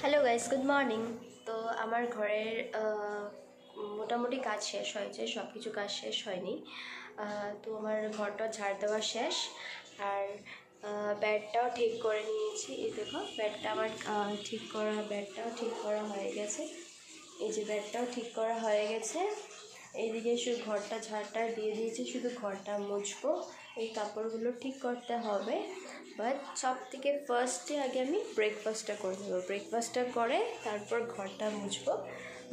Hello guys, good morning. তো আমার ঘরের মোটামুটি কাজ শেষ হয়েছে, সব কিছু কাজ শেষ হয়নি। তো আমার ঘরটা ঝাড় দেওয়া শেষ, আর বেডটাও ঠিক করে নিয়েছি। এই দেখো, বেডটা আমার বেডটাও ঠিক করা হয়ে গেছে। এই যে বেডটাও ঠিক করা হয়ে গেছে। এইদিকে শুধু ঘরটা ঝাড়টা দিয়ে দিয়েছি, শুধু ঘরটা মুছবো। এই কাপড়গুলো ঠিক করতে হবে, বাট সব থেকে ফার্স্টে আগে আমি ব্রেকফাস্টটা করে দেবো। ব্রেকফাস্টটা করে তারপর ঘরটা মুছবো,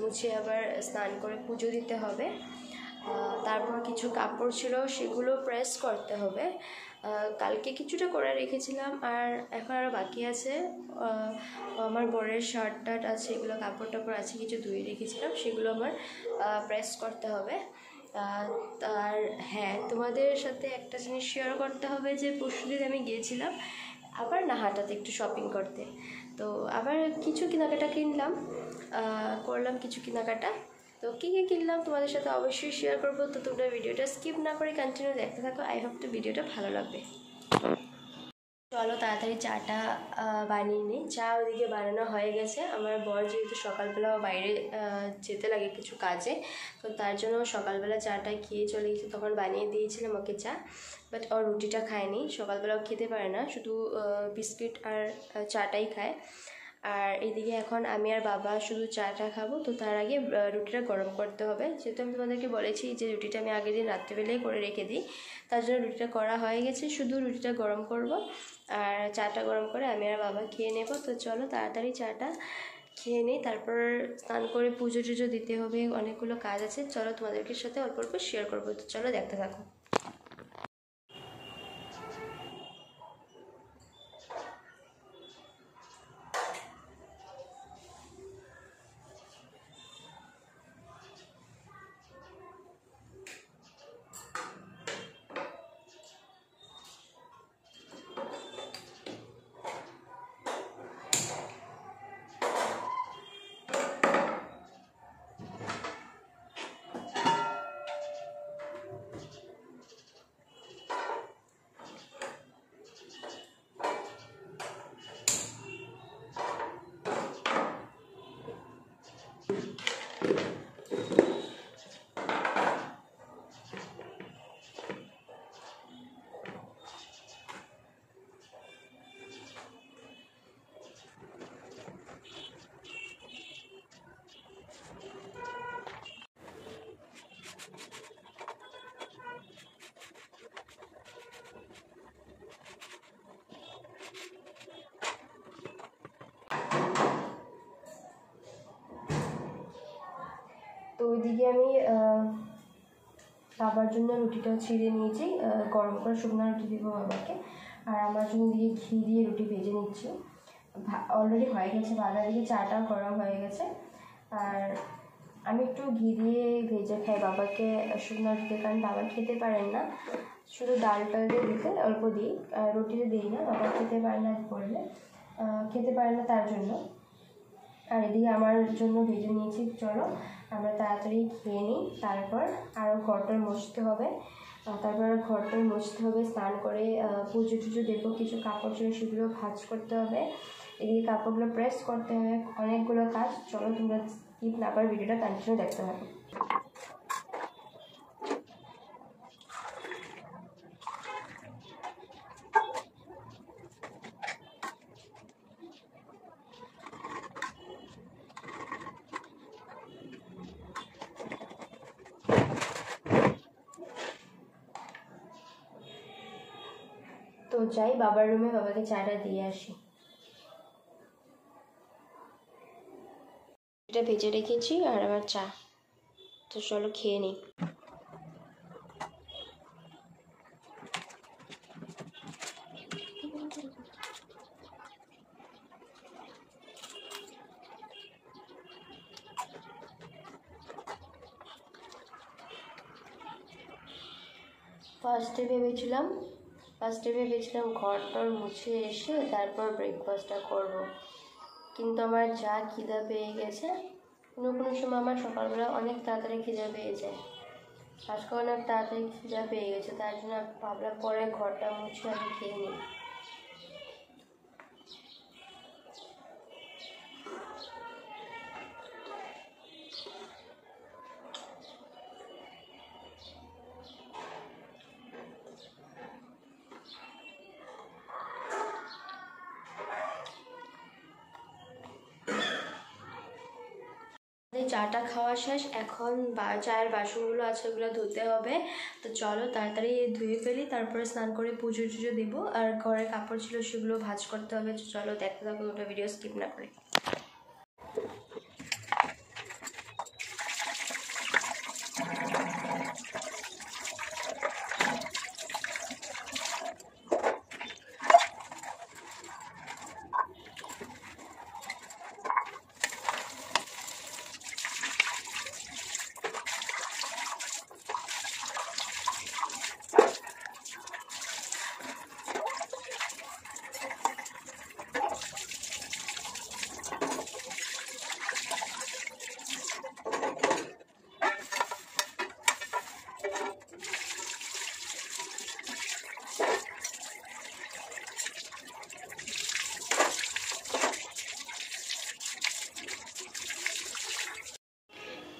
মুছে আবার স্নান করে পুজো দিতে হবে। তারপর কিছু কাপড় ছিল, সেগুলো প্রেস করতে হবে। কালকে কিছুটা করে রেখেছিলাম, আর এখন আরও বাকি আছে। আমার বরের শার্ট টার্ট আছে, এগুলো কাপড় টাপড় আছে, কিছু ধুয়ে রেখেছিলাম, সেগুলো আমার প্রেস করতে হবে। আর হ্যাঁ, তোমাদের সাথে একটা জিনিস শেয়ার করতে হবে যে পরশুদিন আমি গিয়েছিলাম আবার নাহাটাতে একটু শপিং করতে। তো আবার কিছু কেনাকাটা কিনলাম, করলাম কিছু কেনাকাটা। তো কী কী কিনলাম তোমাদের সাথে অবশ্যই শেয়ার করবো। তো তোমরা ভিডিওটা স্কিপ না করে কন্টিনিউ দেখতে থাকো। আই হোপ তো ভিডিওটা ভালো লাগবে। চলো তাড়াতাড়ি চাটা বানিয়ে নিই। চা ওদিকে বানানো হয়ে গেছে। আমার বর যেহেতু সকালবেলা বাইরে যেতে লাগে কিছু কাজে, তো তার জন্য সকালবেলা চাটা খেয়ে চলে গেছে, তখন বানিয়ে দিয়েছিলাম ওকে চা। বাট ওর রুটিটা খায়নি, সকালবেলাও খেতে পারে না, শুধু বিস্কিট আর চাটাই খায়। আর এদিকে এখন আমি আর বাবা শুধু চাটা খাবো। তো তার আগে রুটিটা গরম করতে হবে। যেহেতু আমি তোমাদেরকে বলেছি যে রুটিটা আমি আগের দিন রাত্রিবেলাই করে রেখে দিই, তার জন্য রুটিটা করা হয়ে গেছে, শুধু রুটিটা গরম করব আর চাটা গরম করে আমি আর বাবা খেয়ে নেব। তো চলো তাড়াতাড়ি চাটা খেয়ে নিই, তারপর স্নান করে পুজো টুজো দিতে হবে, অনেকগুলো কাজ আছে। চলো তোমাদেরকে সাথে অল্প অল্প শেয়ার করবো। তো চলো দেখতে থাকো। তো ওইদিকে আমি বাবার জন্য রুটিটাও ছিঁড়ে নিয়েছি, গরম করে শুকনো রুটি দিব বাবাকে। আর আমার জন্য দিয়ে ঘি দিয়ে রুটি ভেজে নিচ্ছি, অলরেডি হয়ে গেছে। বাবার দিকে চাটাও গরম হয়ে গেছে। আর আমি একটু ঘি দিয়ে ভেজে খাই বাবাকে শুকনো রুটি, কারণ বাবা খেতে পারেন না, শুধু ডালটা দিয়ে দিতে অল্প দিই, রুটিতে দিই না, বাবা খেতে পারে না, করলে খেতে পারে না, তার জন্য। আর এদিকে আমার জন্য ভেজে নিয়েছি। চলো আমরা তাড়াতাড়ি খেয়ে নিই, তারপর আরও ঘরটা মুছতে হবে। তারপর ঘরটা মুছতে হবে, স্নান করে পুজো টুজো দেবো, কিছু কাপড় ছিল সেগুলো ভাঁজ করতে হবে, এদিকে কাপড়গুলো প্রেস করতে হবে, অনেকগুলো কাজ। চলো তোমরা স্কিপ না করে ভিডিওটা কন্টিনিউ দেখতে হবে। তো যাই বাবার রুমে, বাবাকে চাটা দিয়ে আসি। এটা ভেজে রেখেছি আর আমার চা, তো চলো খেয়ে নিই। ফার্স্টে ভেবেছিলাম ঘরটর মুছে এসে তারপর ব্রেকফাস্টটা করব, কিন্তু আমার যা খিদা পেয়ে গেছে। কোনো কোনো সময় আমার সকালবেলা অনেক তাড়াতাড়ি খিদা পেয়ে যায়, আজকে অনেক তাড়াতাড়ি খিদা পেয়ে গেছে, তার জন্য ভাবলাম পরে ঘরটা মুছে আমি খেয়ে নিই। চাটা খাওয়া শেষ, এখন চায়ের বাসনগুলো আছে ওগুলো ধুতে হবে। তো চলো তাড়াতাড়ি ধুয়ে ফেলি, তারপরে স্নান করে পুজো টুজো দিব। আর ঘরে কাপড় ছিল সেগুলো ভাঁজ করতে হবে। চলো দেখতে থাকো, ওটা ভিডিও স্কিপ না করে।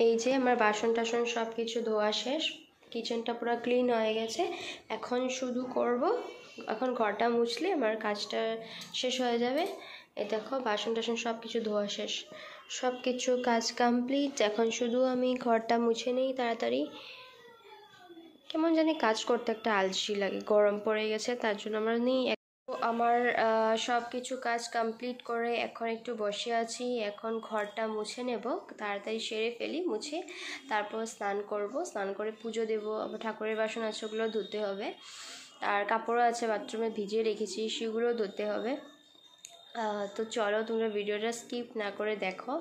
এই যে আমার বাসন টাসন সব কিছু ধোয়া শেষ, কিচেনটা পুরো ক্লিন হয়ে গেছে। এখন শুধু করব, এখন ঘরটা মুছলে আমার কাজটা শেষ হয়ে যাবে। এই দেখো বাসন টাসন সব কিছু ধোয়া শেষ, সব কিছু কাজ কমপ্লিট। এখন শুধু আমি ঘরটা মুছে নিই তাড়াতাড়ি। কেমন জানি কাজ করতে একটা আলসি লাগে, গরম পড়ে গেছে তার জন্য আমরা নিই। আমার সব কিছু কাজ কমপ্লিট করে এখন একটু বসে আছি। এখন ঘরটা মুছে নেব, তাড়াতাড়ি সেরে ফেলি, মুছে তারপর স্নান করব। স্নান করে পুজো দেব, আবার ঠাকুরের বাসন আছে ওগুলো ধুতে হবে। আর কাপড়ও আছে বাথরুমে ভিজিয়ে রেখেছি, সেগুলো ধুতে হবে। তো চলো তোমরা ভিডিওটা স্কিপ না করে দেখো,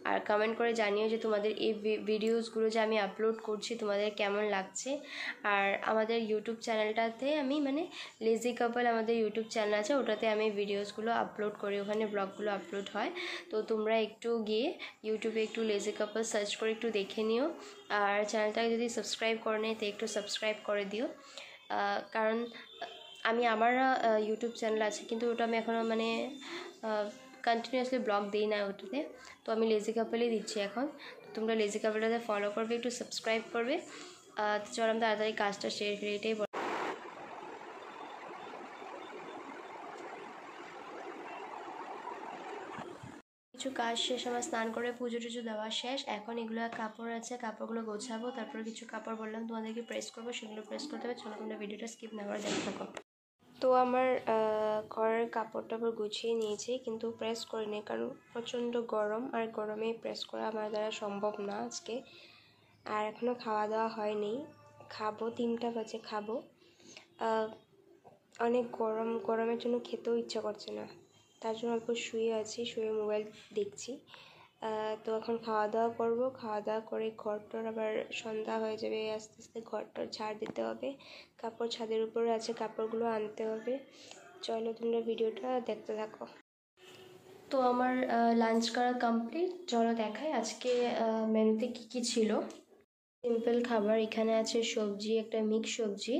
আর কমেন্ট করে জানিও যে তোমাদের এই ভিডিওসগুলো যে আমি আপলোড করছি তোমাদের কেমন লাগছে। আর আমাদের ইউটিউব চ্যানেলটাতে আমি লেজি কাপল আমাদের ইউটিউব চ্যানেল আছে, ওটাতে আমি ভিডিওসগুলো আপলোড করি, ওখানে ব্লগগুলো আপলোড হয়। তো তোমরা একটু গিয়ে ইউটিউবে একটু লেজি কাপল সার্চ করে একটু দেখে নিও। আর চ্যানেলটাকে যদি সাবস্ক্রাইব করে নেই তো একটু সাবস্ক্রাইব করে দিও। কারণ আমার ইউটিউব চ্যানেল আছে, কিন্তু ওটা আমি এখনও কন্টিনিউয়াসলি ব্লগ দিই না ওটাতে। তো আমি লেজি কাপলই দিচ্ছি এখন। তো তোমরা লেজি কাপলটাতে ফলো করবে, একটু সাবস্ক্রাইব করবে। তো চলো আমি তাড়াতাড়ি কাজটা শেয়ার করি, এটাই কিছু কাজ শেষ। আমার স্নান করে পুজো টুজো দেওয়া শেষ। এখন এগুলো কাপড় আছে, কাপড়গুলো গোছাবো। তারপরে কিছু কাপড় বললাম তোমাদেরকে প্রেস করবো, সেগুলো প্রেস করতে হবে। চলো তোমরা ভিডিওটা স্কিপ না করে দেখতে থাকো। তো আমার ঘরের কাপড় টাপড় গুছিয়ে নিয়েছি, কিন্তু প্রেস করিনি কারণ প্রচণ্ড গরম, আর গরমে প্রেস করা আমার দ্বারা সম্ভব না আজকে। আর এখনও খাওয়া দাওয়া হয়নি, খাবো 3টা বাজে খাবো। অনেক গরমের জন্য খেতেও ইচ্ছা করছে না, তার জন্য অল্প শুয়ে আছি, শুয়ে মোবাইল দেখছি। তো এখন খাওয়া দাওয়া করবো, খাওয়া দাওয়া করে ঘরটার আবার সন্ধ্যা হয়ে যাবে, আস্তে আস্তে ঘরটার ঝাড় দিতে হবে। কাপড় ছাদের উপরে আছে, কাপড়গুলো আনতে হবে। চলো তোমরা ভিডিওটা দেখতে থাকো। তো আমার লাঞ্চ করা কমপ্লিট, চলো দেখাই আজকে মেনুতে কী ছিল। সিম্পল খাবার, এখানে আছে সবজি, একটা মিক্স সবজি,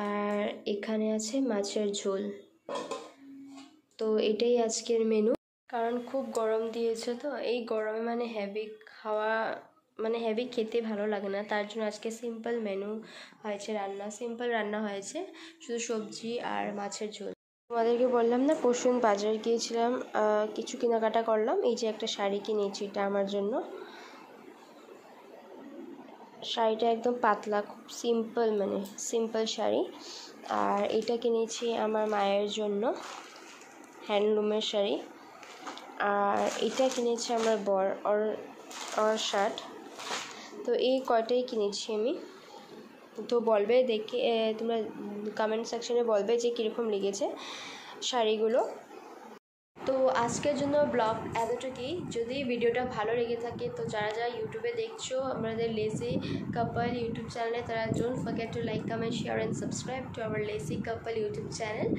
আর এখানে আছে মাছের ঝোল। তো এটাই আজকের মেনু। কারণ খুব গরম দিয়েছে, তো এই গরমে হেভি খাওয়া হেভি খেতে ভালো লাগে না, তার জন্য আজকে সিম্পল মেনু হয়েছে, সিম্পল রান্না হয়েছে, শুধু সবজি আর মাছের ঝোল। তোমাদেরকে বললাম না পরশুদিন বাজারে গিয়েছিলাম, কিছু কেনাকাটা করলাম। এই যে একটা শাড়ি কিনেছি, এটা আমার জন্য। শাড়িটা একদম পাতলা, খুব সিম্পল শাড়ি। আর এটা কিনেছি আমার মায়ের জন্য, হ্যান্ডলুমের শাড়ি। আর এটা কিনেছি আমার বর, ওর শার্ট। তো এই কয়টাই কিনেছি আমি। তো বলবে দেখে, তোমরা কমেন্ট সেকশনে বলবে যে কীরকম লেগেছে শাড়িগুলো। তো আজকের জন্য ব্লগ এতটুকুই। যদি ভিডিওটা ভালো লেগে থাকে, তো যারা যারা ইউটিউবে দেখছো আমাদের লেজি কাপল ইউটিউব চ্যানেলে, তারা don't forget to like, comment, share and subscribe to our lazy couple YouTube channel.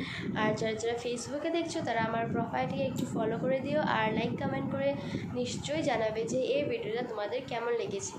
আর যারা যারা ফেসবুকে দেখছো তারা আমার প্রোফাইলটিকে একটু ফলো করে দিও, আর লাইক কমেন্ট করে নিশ্চয়ই জানাবে যে এই ভিডিওটা তোমাদের কেমন লেগেছে।